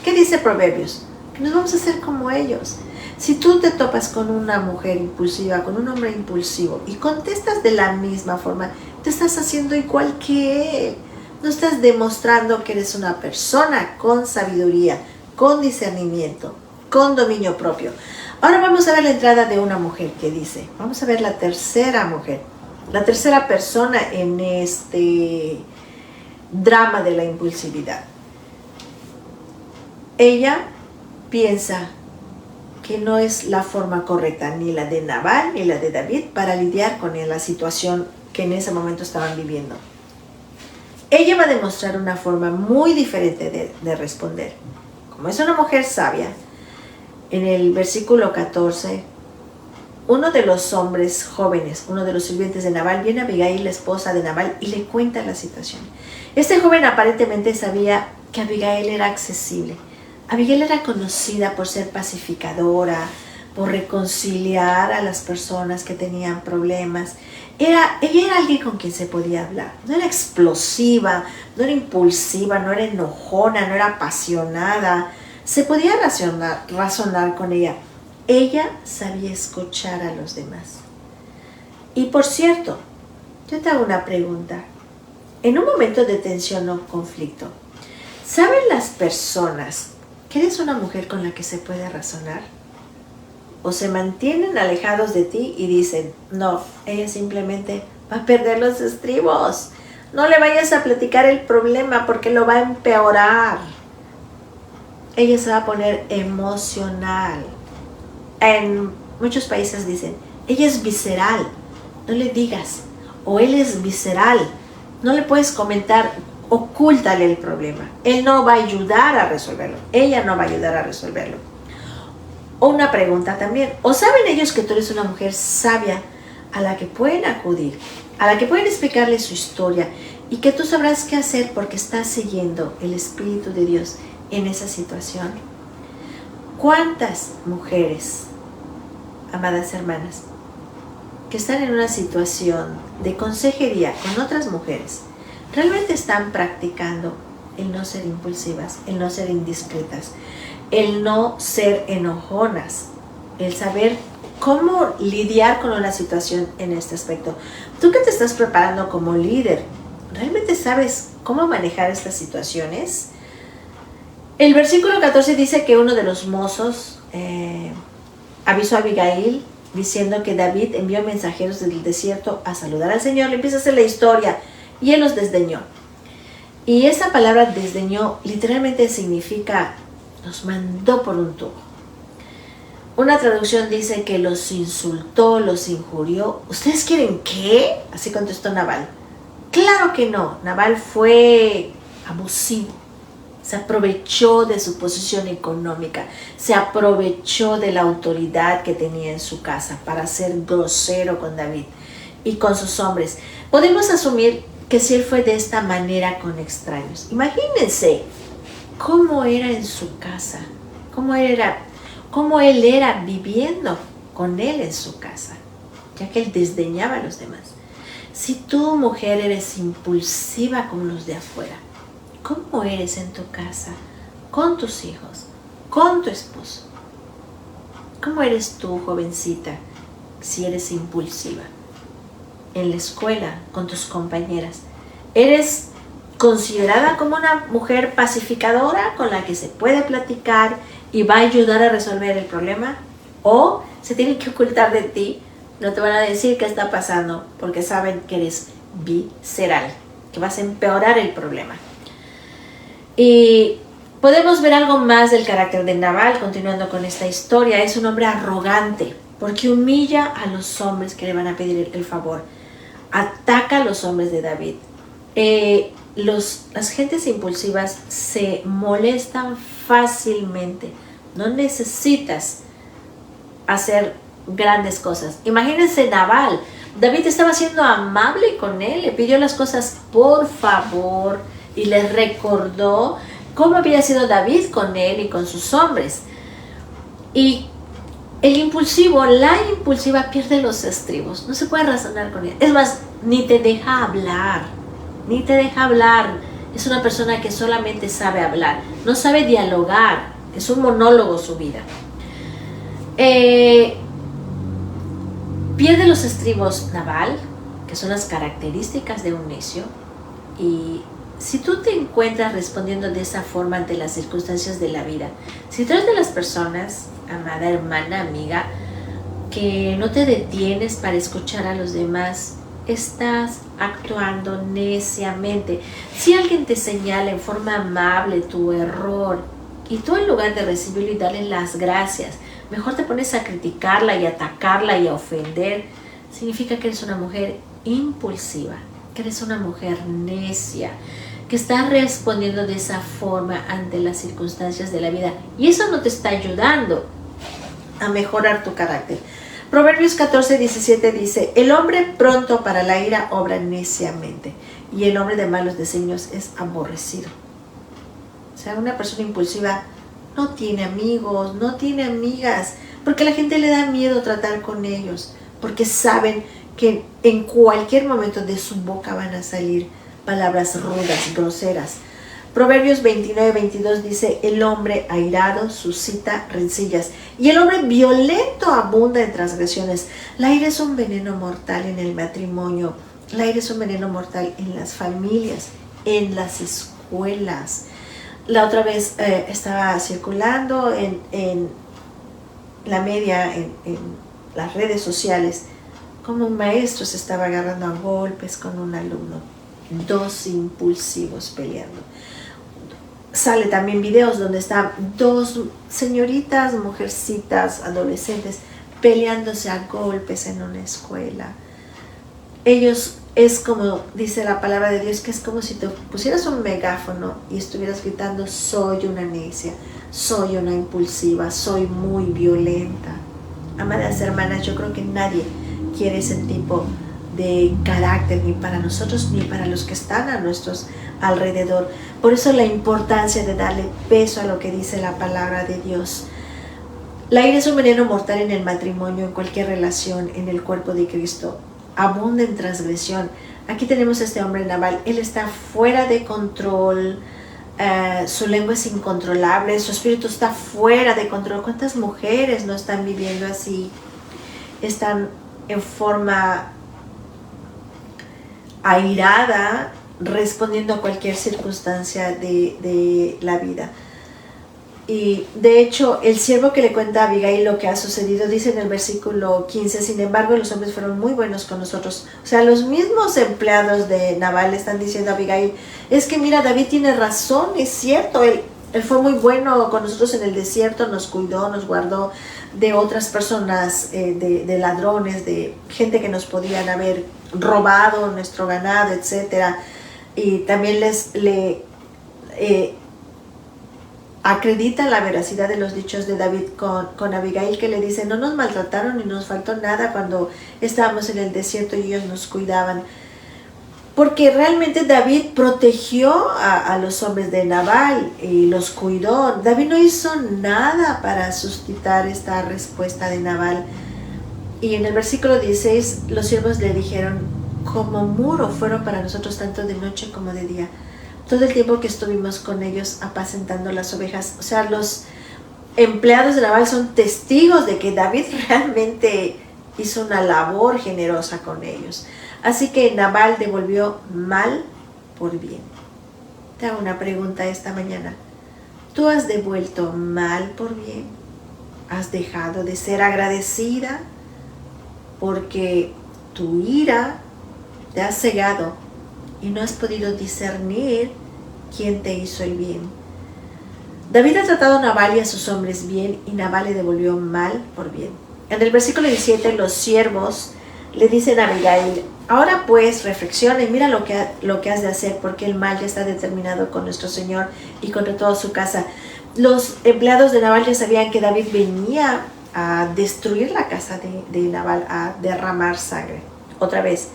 ¿Qué dice Proverbios? Que nos vamos a hacer como ellos. Si tú te topas con una mujer impulsiva, con un hombre impulsivo y contestas de la misma forma, te estás haciendo igual que él. No estás demostrando que eres una persona con sabiduría, con discernimiento, con dominio propio. Ahora vamos a ver la entrada de una mujer que dice, vamos a ver la tercera mujer, la tercera persona en este drama de la impulsividad. Ella piensa que no es la forma correcta, ni la de Nabal ni la de David, para lidiar con la situación que en ese momento estaban viviendo. Ella va a demostrar una forma muy diferente de responder. Como es una mujer sabia, en el versículo 14, uno de los hombres jóvenes, uno de los sirvientes de Nabal, viene a Abigail, la esposa de Nabal, y le cuenta la situación. Este joven aparentemente sabía que Abigail era accesible. Abigail era conocida por ser pacificadora, por reconciliar a las personas que tenían problemas. Ella era alguien con quien se podía hablar. No era explosiva, no impulsiva, no era enojona, no era apasionada. Se podía razonar con ella. Ella sabía escuchar a los demás. Y por cierto, yo te hago una pregunta. En un momento de tensión o conflicto, ¿saben las personas que eres una mujer con la que se puede razonar? ¿O se mantienen alejados de ti y dicen, no, ella simplemente va a perder los estribos? No le vayas a platicar el problema porque lo va a empeorar. Ella se va a poner emocional. En muchos países dicen, ella es visceral, no le digas. O él es visceral, no le puedes comentar, ocúltale el problema. Él no va a ayudar a resolverlo, ella no va a ayudar a resolverlo. O una pregunta también, ¿o saben ellos que tú eres una mujer sabia a la que pueden acudir, a la que pueden explicarle su historia y que tú sabrás qué hacer porque estás siguiendo el Espíritu de Dios en esa situación? ¿Cuántas mujeres, amadas hermanas, que están en una situación de consejería con otras mujeres, realmente están practicando el no ser impulsivas, el no ser indiscretas, el no ser enojonas, el saber cómo lidiar con una situación en este aspecto? Tú que te estás preparando como líder, ¿realmente sabes cómo manejar estas situaciones? El versículo 14 dice que uno de los mozos avisó a Abigail diciendo que David envió mensajeros del desierto a saludar al Señor. Le empieza a hacer la historia y él los desdeñó. Y esa palabra desdeñó literalmente significa los mandó por un tubo. Una traducción dice que los insultó, los injurió. ¿Ustedes quieren qué? Así contestó Nabal. Claro que no. Nabal fue abusivo. Se aprovechó de su posición económica. Se aprovechó de la autoridad que tenía en su casa para ser grosero con David y con sus hombres. Podemos asumir que si él fue de esta manera con extraños. Imagínense cómo era en su casa, cómo él era viviendo con él en su casa, ya que él desdeñaba a los demás. Si tú, mujer, eres impulsiva como los de afuera, ¿cómo eres en tu casa, con tus hijos, con tu esposo? ¿Cómo eres tú, jovencita, si eres impulsiva? En la escuela, con tus compañeras, ¿eres considerada como una mujer pacificadora con la que se puede platicar y va a ayudar a resolver el problema? ¿O se tienen que ocultar de ti? No te van a decir qué está pasando porque saben que eres visceral, que vas a empeorar el problema. Y podemos ver algo más del carácter de Nabal continuando con esta historia. Es un hombre arrogante porque humilla a los hombres que le van a pedir el favor. Ataca a los hombres de David. Las gentes impulsivas se molestan fácilmente. No necesitas hacer grandes cosas. Imagínense Nabal. David estaba siendo amable con él, le pidió las cosas por favor y le recordó cómo había sido David con él y con sus hombres. Y el impulsivo, la impulsiva pierde los estribos, no se puede razonar con ella. Es más, ni te deja hablar, Es una persona que solamente sabe hablar, no sabe dialogar, es un monólogo su vida. Pierde los estribos Nabal, que son las características de un necio. Y si tú te encuentras respondiendo de esa forma ante las circunstancias de la vida, si tú eres de las personas, amada hermana, amiga, que no te detienes para escuchar a los demás, estás actuando neciamente. Si alguien te señala en forma amable tu error y tú en lugar de recibirlo y darle las gracias, mejor te pones a criticarla y atacarla y a ofender, significa que eres una mujer impulsiva, que eres una mujer necia, que estás respondiendo de esa forma ante las circunstancias de la vida, y eso no te está ayudando a mejorar tu carácter. Proverbios 14:17 dice: el hombre pronto para la ira obra neciamente, y el hombre de malos designios es aborrecido. O sea, una persona impulsiva no tiene amigos, no tiene amigas, porque a la gente le da miedo tratar con ellos, porque saben que en cualquier momento de su boca van a salir palabras rudas, groseras. Proverbios 29:22 dice: el hombre airado suscita rencillas, y el hombre violento abunda en transgresiones. La ira es un veneno mortal en el matrimonio, la ira es un veneno mortal en las familias, en las escuelas. La otra vez estaba circulando en la media, en las redes sociales, como un maestro se estaba agarrando a golpes con un alumno, dos impulsivos peleando. Sale también videos donde están dos señoritas, mujercitas, adolescentes, peleándose a golpes en una escuela. Ellos, es como dice la palabra de Dios, que es como si te pusieras un megáfono y estuvieras gritando: soy una necia, soy una impulsiva, soy muy violenta. Amadas hermanas, yo creo que nadie quiere ese tipo de carácter, ni para nosotros ni para los que están a nuestros alrededor. Por eso la importancia de darle peso a lo que dice la palabra de Dios. La ira es un veneno mortal en el matrimonio, en cualquier relación, en el cuerpo de Cristo. Abunda en transgresión. Aquí tenemos a este hombre Nabal. Él está fuera de control, su lengua es incontrolable, su espíritu está fuera de control. ¿Cuántas mujeres no están viviendo así? Están en forma airada, respondiendo a cualquier circunstancia de la vida. Y de hecho, el siervo que le cuenta a Abigail lo que ha sucedido, dice en el versículo 15: sin embargo, los hombres fueron muy buenos con nosotros. O sea, los mismos empleados de Nabal están diciendo a Abigail: es que mira, David tiene razón, es cierto, él Él fue muy bueno con nosotros en el desierto, nos cuidó, nos guardó de otras personas, de ladrones, de gente que nos podían haber robado nuestro ganado, etcétera. Y también acredita la veracidad de los dichos de David con Abigail, que le dice: no nos maltrataron ni nos faltó nada cuando estábamos en el desierto y ellos nos cuidaban. Porque realmente David protegió a los hombres de Nabal y los cuidó. David no hizo nada para suscitar esta respuesta de Nabal. Y en el versículo 16 los siervos le dijeron: como muro fueron para nosotros tanto de noche como de día, todo el tiempo que estuvimos con ellos apacentando las ovejas. O sea, los empleados de Nabal son testigos de que David realmente hizo una labor generosa con ellos. Así que Nabal devolvió mal por bien. Te hago una pregunta esta mañana. ¿Tú has devuelto mal por bien? ¿Has dejado de ser agradecida? Porque tu ira te ha cegado y no has podido discernir quién te hizo el bien. David ha tratado a Nabal y a sus hombres bien, y Nabal le devolvió mal por bien. En el versículo 17 los siervos le dicen a Abigail: ahora pues reflexiona y mira lo que has de hacer, porque el mal ya está determinado con nuestro Señor y contra toda su casa. Los empleados de Nabal ya sabían que David venía a destruir la casa de Nabal, a derramar sangre. Otra vez,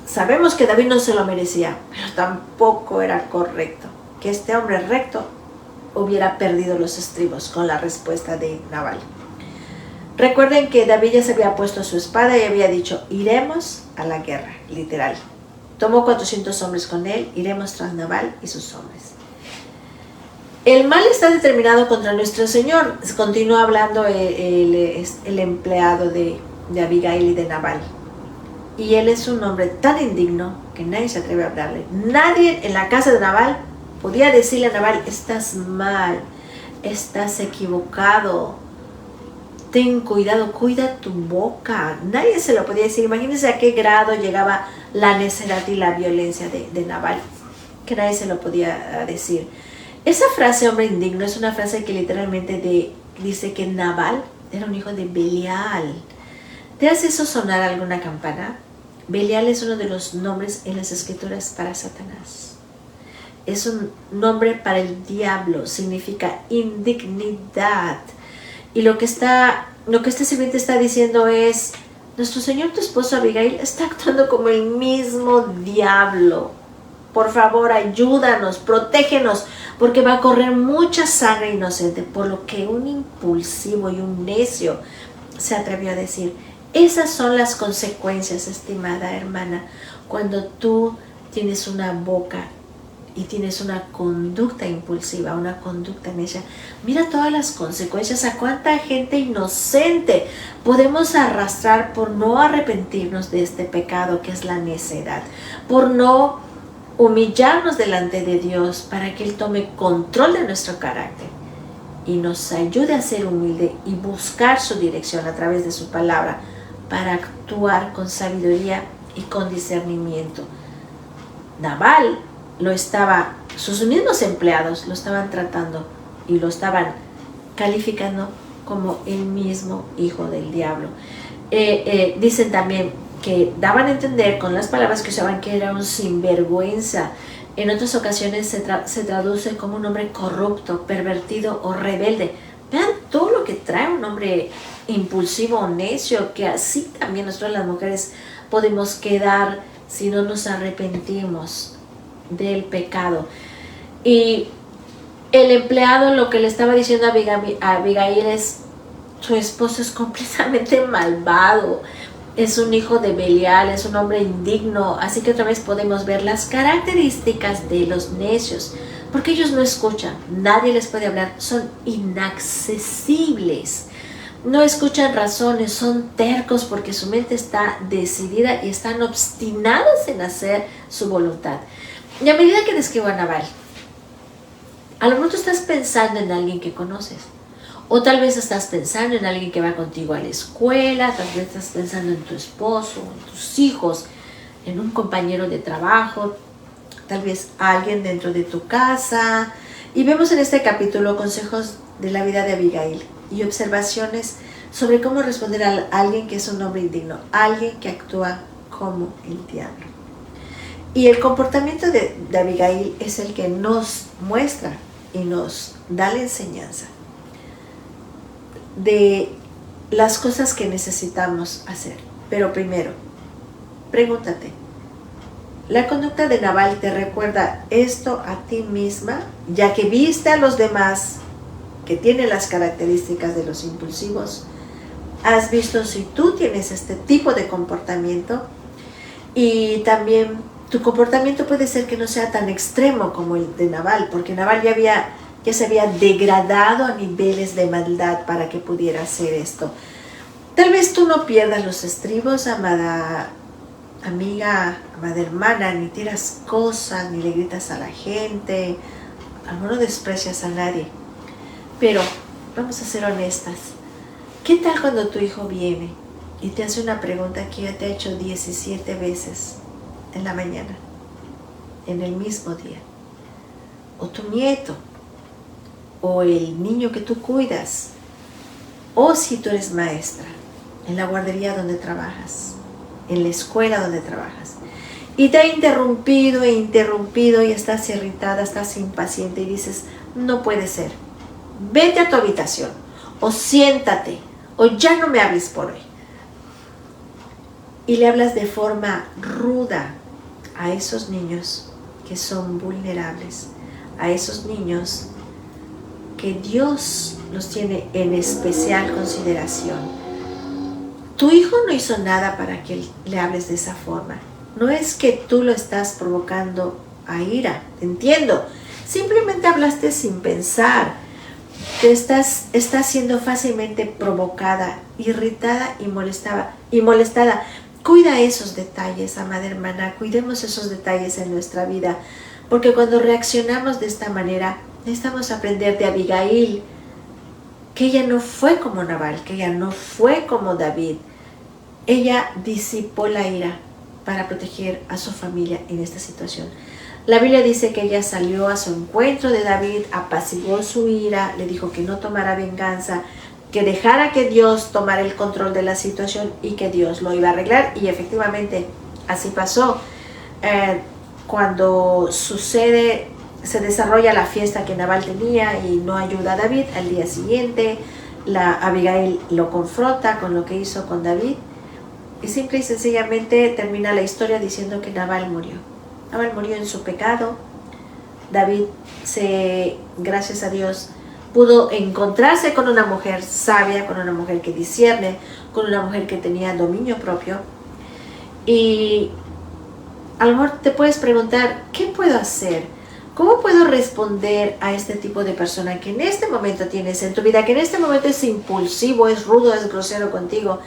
sabemos que David no se lo merecía, pero tampoco era correcto que este hombre recto hubiera perdido los estribos con la respuesta de Nabal. Recuerden que David ya se había puesto su espada y había dicho: iremos a la guerra, literal. Tomó 400 hombres con él, iremos tras Nabal y sus hombres. El mal está determinado contra nuestro Señor. Continúa hablando el empleado de Abigail y de Nabal. Y él es un hombre tan indigno que nadie se atreve a hablarle. Nadie en la casa de Nabal podía decirle a Nabal: estás mal, estás equivocado, ten cuidado, cuida tu boca. Nadie se lo podía decir. Imagínense a qué grado llegaba la necedad y la violencia de Nabal, que nadie se lo podía decir. Esa frase, hombre indigno, es una frase que literalmente dice que Nabal era un hijo de Belial. ¿Te hace eso sonar alguna campana? Belial es uno de los nombres en las escrituras para Satanás. Es un nombre para el diablo, significa indignidad. Y lo que este sirviente está diciendo es: nuestro Señor, tu esposo Abigail, está actuando como el mismo diablo. Por favor, ayúdanos, protégenos, porque va a correr mucha sangre inocente. Por lo que un impulsivo y un necio se atrevió a decir. Esas son las consecuencias, estimada hermana, cuando tú tienes una boca y tienes una conducta impulsiva, una conducta necia. Mira todas las consecuencias, a cuánta gente inocente podemos arrastrar por no arrepentirnos de este pecado que es la necedad, por no humillarnos delante de Dios para que Él tome control de nuestro carácter y nos ayude a ser humilde y buscar su dirección a través de su palabra para actuar con sabiduría y con discernimiento. Nabal sus mismos empleados lo estaban tratando y lo estaban calificando como el mismo hijo del diablo. Dicen también que daban a entender con las palabras que usaban que era un sinvergüenza. En otras ocasiones se traduce como un hombre corrupto, pervertido o rebelde. Vean todo lo que trae un hombre impulsivo o necio, que así también nosotros las mujeres podemos quedar si no nos arrepentimos del pecado. Y el empleado lo que le estaba diciendo a Abigail es: su esposo es completamente malvado, es un hijo de Belial, es un hombre indigno. Así que otra vez podemos ver las características de los necios, porque ellos no escuchan, nadie les puede hablar, son inaccesibles, no escuchan razones, son tercos porque su mente está decidida y están obstinados en hacer su voluntad. Y a medida que describo a Nabal, a lo mejor tú estás pensando en alguien que conoces, o tal vez estás pensando en alguien que va contigo a la escuela, tal vez estás pensando en tu esposo, en tus hijos, en un compañero de trabajo, tal vez alguien dentro de tu casa, Y vemos en este capítulo consejos de la vida de Abigail y observaciones sobre cómo responder a alguien que es un hombre indigno, alguien que actúa como el diablo. Y el comportamiento de Abigail es el que nos muestra y nos da la enseñanza de las cosas que necesitamos hacer. Pero primero, pregúntate, ¿la conducta de Nabal te recuerda esto a ti misma, ya que viste a los demás que tienen las características de los impulsivos? ¿Has visto si tú tienes este tipo de comportamiento? Y también tu comportamiento puede ser que no sea tan extremo como el de Nabal, porque Nabal ya se había degradado a niveles de maldad para que pudiera hacer esto. Tal vez tú no pierdas los estribos, amada amiga, amada hermana, ni tiras cosas, ni le gritas a la gente, no desprecias a nadie. Pero vamos a ser honestas. ¿Qué tal cuando tu hijo viene y te hace una pregunta que ya te ha hecho 17 veces en la mañana, en el mismo día? O tu nieto, o el niño que tú cuidas, o si tú eres maestra, en la guardería donde trabajas, en la escuela donde trabajas, y te ha interrumpido y estás irritada, estás impaciente y dices, no puede ser, vete a tu habitación, o siéntate, o ya no me hables por hoy. Y le hablas de forma ruda a esos niños que son vulnerables, a esos niños que Dios los tiene en especial consideración. Tu hijo no hizo nada para que le hables de esa forma. No es que tú lo estás provocando a ira, te entiendo. Simplemente hablaste sin pensar. Estás siendo fácilmente provocada, irritada y molestada. Cuida esos detalles, amada hermana. Cuidemos esos detalles en nuestra vida. Porque cuando reaccionamos de esta manera, necesitamos aprender de Abigail, que ella no fue como Nabal, que ella no fue como David. Ella disipó la ira para proteger a su familia en esta situación. La Biblia dice que ella salió a su encuentro de David, apaciguó su ira, le dijo que no tomara venganza, que dejara que Dios tomara el control de la situación y que Dios lo iba a arreglar. Y efectivamente así pasó. Cuando se desarrolla la fiesta que Nabal tenía y no ayuda a David, al día siguiente Abigail lo confronta con lo que hizo con David y simple y sencillamente termina la historia diciendo que Nabal murió. Nabal murió en su pecado. David, gracias a Dios, pudo encontrarse con una mujer sabia, con una mujer que discierne, con una mujer que tenía dominio propio. Y a lo mejor te puedes preguntar, ¿qué puedo hacer? ¿Cómo puedo responder a este tipo de persona que en este momento tienes en tu vida, que en este momento es impulsivo, es rudo, es grosero contigo?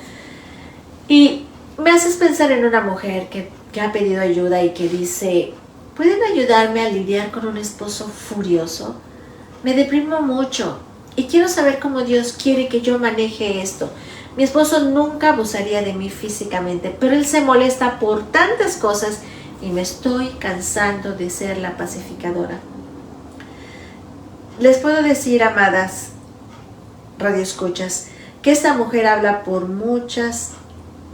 Y me haces pensar en una mujer que ha pedido ayuda y que dice, ¿pueden ayudarme a lidiar con un esposo furioso? Me deprimo mucho y quiero saber cómo Dios quiere que yo maneje esto. Mi esposo nunca abusaría de mí físicamente, pero él se molesta por tantas cosas y me estoy cansando de ser la pacificadora. Les puedo decir, amadas radioescuchas, que esta mujer habla por muchas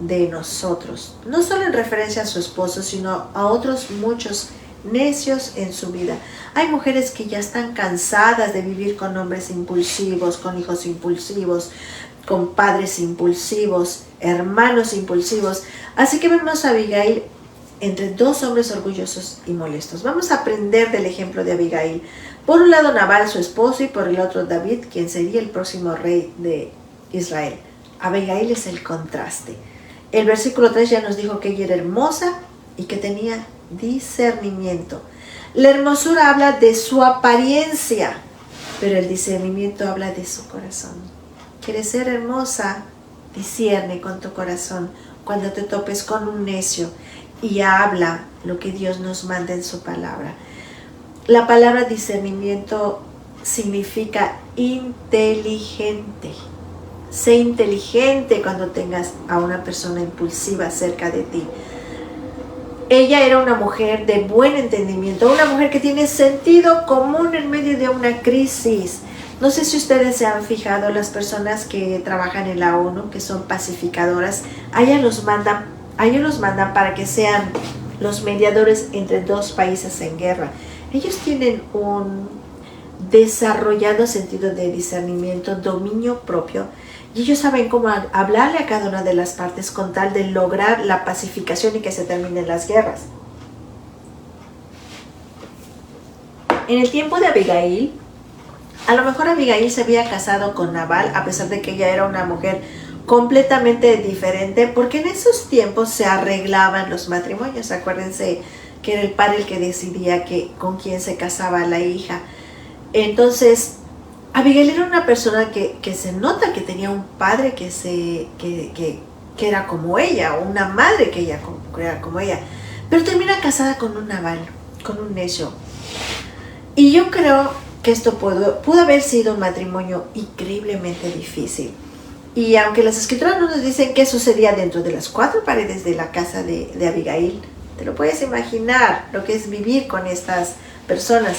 de nosotros, no solo en referencia a su esposo, sino a otros muchos necios en su vida. Hay mujeres que ya están cansadas de vivir con hombres impulsivos, con hijos impulsivos, con padres impulsivos, hermanos impulsivos. Así que vemos a Abigail entre dos hombres orgullosos y molestos. Vamos a aprender del ejemplo de Abigail. Por un lado Nabal, su esposo, y por el otro David, quien sería el próximo rey de Israel. Abigail es el contraste. El versículo 3 ya nos dijo que ella era hermosa y que tenía discernimiento. La hermosura habla de su apariencia, pero el discernimiento habla de su corazón. ¿Quieres ser hermosa? Discierne con tu corazón cuando te topes con un necio y habla lo que Dios nos manda en su palabra. La palabra discernimiento significa inteligente. Sé inteligente cuando tengas a una persona impulsiva cerca de ti. ella era una mujer de buen entendimiento, una mujer que tiene sentido común en medio de una crisis. No sé si ustedes se han fijado, las personas que trabajan en la ONU, que son pacificadoras, a ellos los mandan para que sean los mediadores entre dos países en guerra. Ellos tienen un desarrollado sentido de discernimiento, dominio propio, y ellos saben cómo hablarle a cada una de las partes con tal de lograr la pacificación y que se terminen las guerras. En el tiempo de Abigail, a lo mejor Abigail se había casado con Nabal, a pesar de que ella era una mujer completamente diferente, porque en esos tiempos se arreglaban los matrimonios. Acuérdense que era el padre el que decidía con quién se casaba la hija. Entonces, Abigail era una persona que se nota que tenía un padre que era como ella, o una madre que era como ella, pero termina casada con un Nabal, con un necio. Y yo creo que esto pudo haber sido un matrimonio increíblemente difícil. Y aunque las escrituras no nos dicen qué sucedía dentro de las cuatro paredes de la casa de Abigail, te lo puedes imaginar lo que es vivir con estas personas.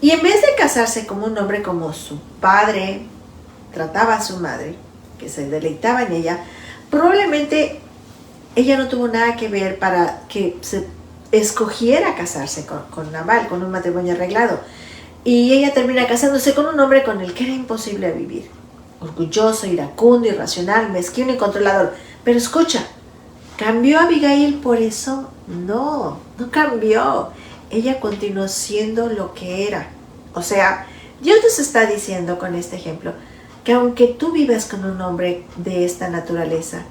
Y en vez de casarse como un hombre como su padre trataba a su madre, que se deleitaba en ella, probablemente ella no tuvo nada que ver para que se escogiera casarse con Nabal, con un matrimonio arreglado. Y ella termina casándose con un hombre con el que era imposible vivir. Orgulloso, iracundo, irracional, mezquino y controlador. Pero escucha, ¿cambió Abigail por eso? No cambió. Ella continuó siendo lo que era. O sea, Dios nos está diciendo con este ejemplo que aunque tú vivas con un hombre de esta naturaleza,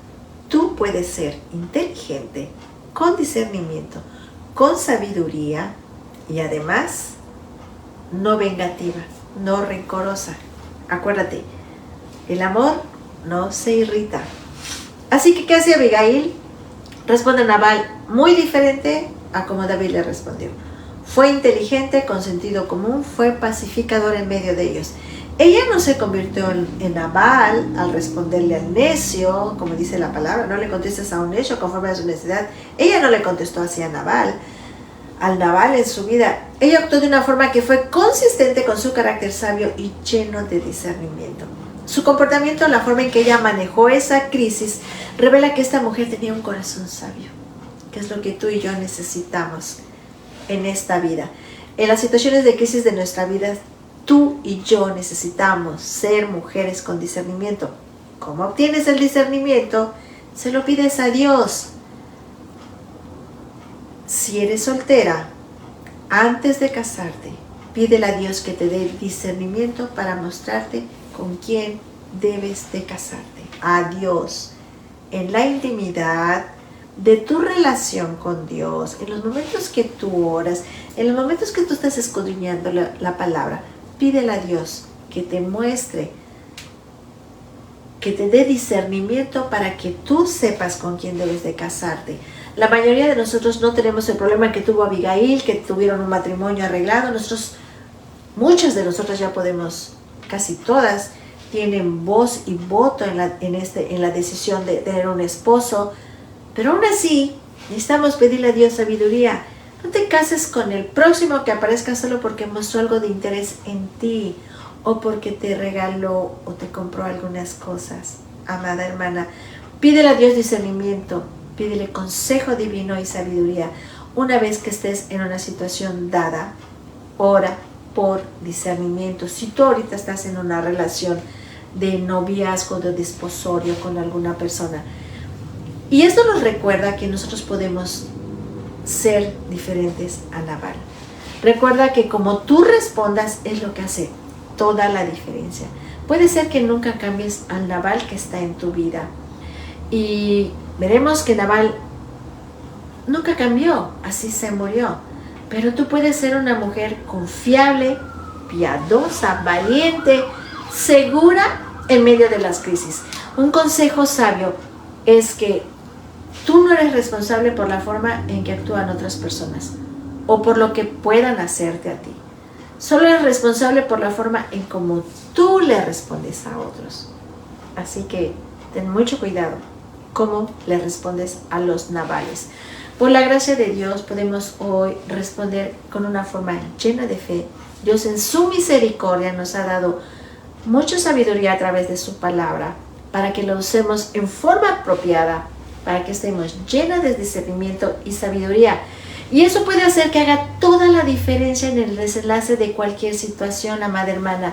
tú puedes ser inteligente, con discernimiento, con sabiduría y además no vengativa, no rencorosa. Acuérdate, el amor no se irrita. Así que, ¿qué hace Abigail? Responde a Nabal muy diferente a como David le respondió. Fue inteligente, con sentido común, fue pacificador en medio de ellos. Ella no se convirtió en Nabal al responderle al necio, como dice la palabra, no le contestes a un necio conforme a su necesidad. Ella no le contestó así al Nabal en su vida. Ella actuó de una forma que fue consistente con su carácter sabio y lleno de discernimiento. Su comportamiento, la forma en que ella manejó esa crisis, revela que esta mujer tenía un corazón sabio, que es lo que tú y yo necesitamos en esta vida. En las situaciones de crisis de nuestra vida, tú y yo necesitamos ser mujeres con discernimiento. ¿Cómo obtienes el discernimiento? Se lo pides a Dios. Si eres soltera, antes de casarte, pídele a Dios que te dé discernimiento para mostrarte con quién debes de casarte. A Dios, en la intimidad de tu relación con Dios, en los momentos que tú oras, en los momentos que tú estás escudriñando la palabra, pídele a Dios que te muestre, que te dé discernimiento para que tú sepas con quién debes de casarte. La mayoría de nosotros no tenemos el problema que tuvo Abigail, que tuvieron un matrimonio arreglado. Muchas de nosotras ya podemos, casi todas, tienen voz y voto en la decisión de tener un esposo. Pero aún así, necesitamos pedirle a Dios sabiduría. No te cases con el próximo que aparezca solo porque mostró algo de interés en ti o porque te regaló o te compró algunas cosas. Amada hermana, pídele a Dios discernimiento, pídele consejo divino y sabiduría. Una vez que estés en una situación dada, ora por discernimiento. Si tú ahorita estás en una relación de noviazgo, de desposorio con alguna persona, y esto nos recuerda que nosotros podemos ser diferentes a Nabal. Recuerda que como tú respondas es lo que hace toda la diferencia. Puede ser que nunca cambies al Nabal que está en tu vida. Y veremos que Nabal nunca cambió, así se murió. Pero tú puedes ser una mujer confiable, piadosa, valiente, segura en medio de las crisis. Un consejo sabio es que tú no eres responsable por la forma en que actúan otras personas o por lo que puedan hacerte a ti. Solo eres responsable por la forma en cómo tú le respondes a otros. Así que ten mucho cuidado cómo le respondes a los Nabales. Por la gracia de Dios podemos hoy responder con una forma llena de fe. Dios en su misericordia nos ha dado mucha sabiduría a través de su palabra para que lo usemos en forma apropiada, para que estemos llenas de discernimiento y sabiduría. Y eso puede hacer que haga toda la diferencia en el desenlace de cualquier situación, amada hermana.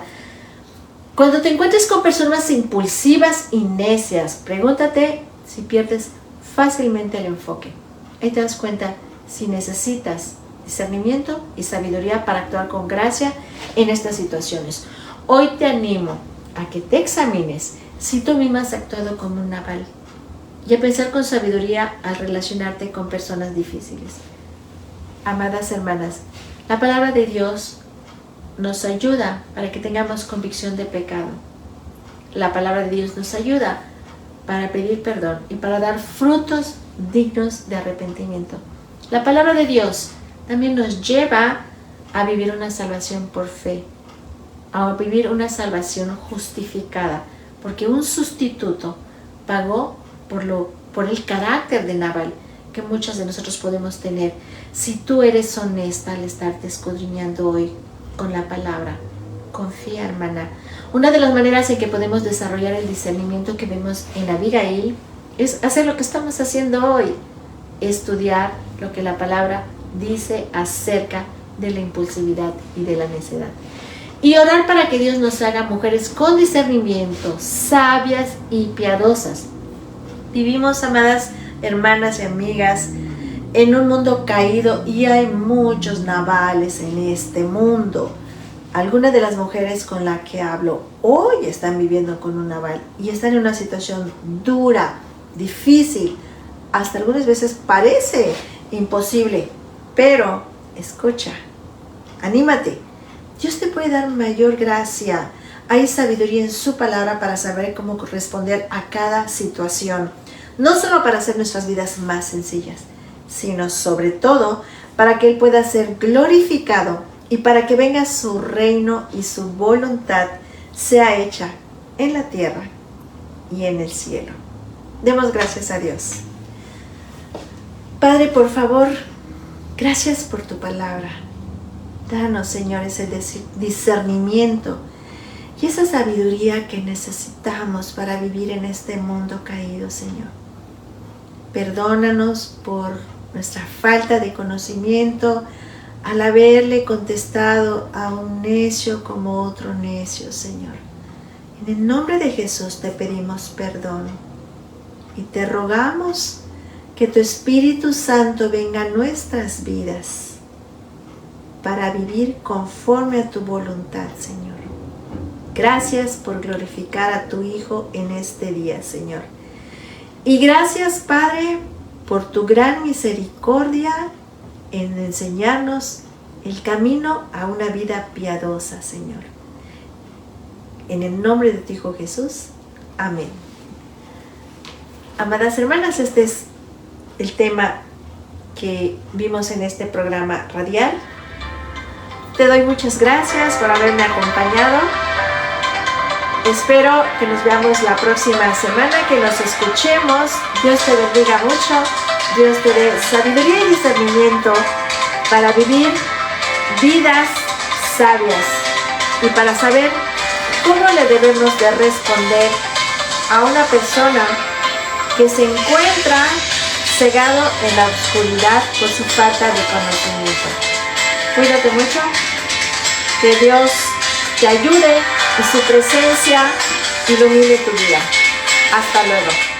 Cuando te encuentres con personas impulsivas y necias, pregúntate si pierdes fácilmente el enfoque. Ahí te das cuenta si necesitas discernimiento y sabiduría para actuar con gracia en estas situaciones. Hoy te animo a que te examines si tú misma has actuado como un Nabal y a pensar con sabiduría al relacionarte con personas difíciles. Amadas hermanas, la palabra de Dios nos ayuda para que tengamos convicción de pecado. La palabra de Dios nos ayuda para pedir perdón y para dar frutos dignos de arrepentimiento. La palabra de Dios también nos lleva a vivir una salvación por fe, a vivir una salvación justificada, porque un sustituto pagó por el carácter de Nabal que muchos de nosotros podemos tener. Si tú eres honesta al estarte escudriñando hoy con la palabra, confía, hermana. Una de las maneras en que podemos desarrollar el discernimiento que vemos en Abigail es hacer lo que estamos haciendo hoy, estudiar lo que la palabra dice acerca de la impulsividad y de la necedad. Y orar para que Dios nos haga mujeres con discernimiento, sabias y piadosas. Vivimos, amadas hermanas y amigas, en un mundo caído y hay muchos Nabales en este mundo. Algunas de las mujeres con las que hablo hoy están viviendo con un Nabal y están en una situación dura, difícil, hasta algunas veces parece imposible, pero escucha, anímate. Dios te puede dar mayor gracia. Hay sabiduría en su palabra para saber cómo responder a cada situación. No solo para hacer nuestras vidas más sencillas, sino sobre todo para que Él pueda ser glorificado y para que venga su reino y su voluntad sea hecha en la tierra y en el cielo. Demos gracias a Dios. Padre, por favor, gracias por tu palabra. Danos, Señor, ese discernimiento y esa sabiduría que necesitamos para vivir en este mundo caído, Señor. Perdónanos por nuestra falta de conocimiento al haberle contestado a un necio como otro necio, Señor. En el nombre de Jesús te pedimos perdón y te rogamos que tu Espíritu Santo venga a nuestras vidas para vivir conforme a tu voluntad, Señor. Gracias por glorificar a tu Hijo en este día, Señor. Y gracias, Padre, por tu gran misericordia en enseñarnos el camino a una vida piadosa, Señor. En el nombre de tu Hijo Jesús. Amén. Amadas hermanas, este es el tema que vimos en este programa radial. Te doy muchas gracias por haberme acompañado. Espero que nos veamos la próxima semana, que nos escuchemos. Dios te bendiga mucho. Dios te dé sabiduría y discernimiento para vivir vidas sabias y para saber cómo le debemos de responder a una persona que se encuentra cegado en la oscuridad por su falta de conocimiento. Cuídate mucho, que Dios te ayude y su presencia ilumine tu vida. Hasta luego.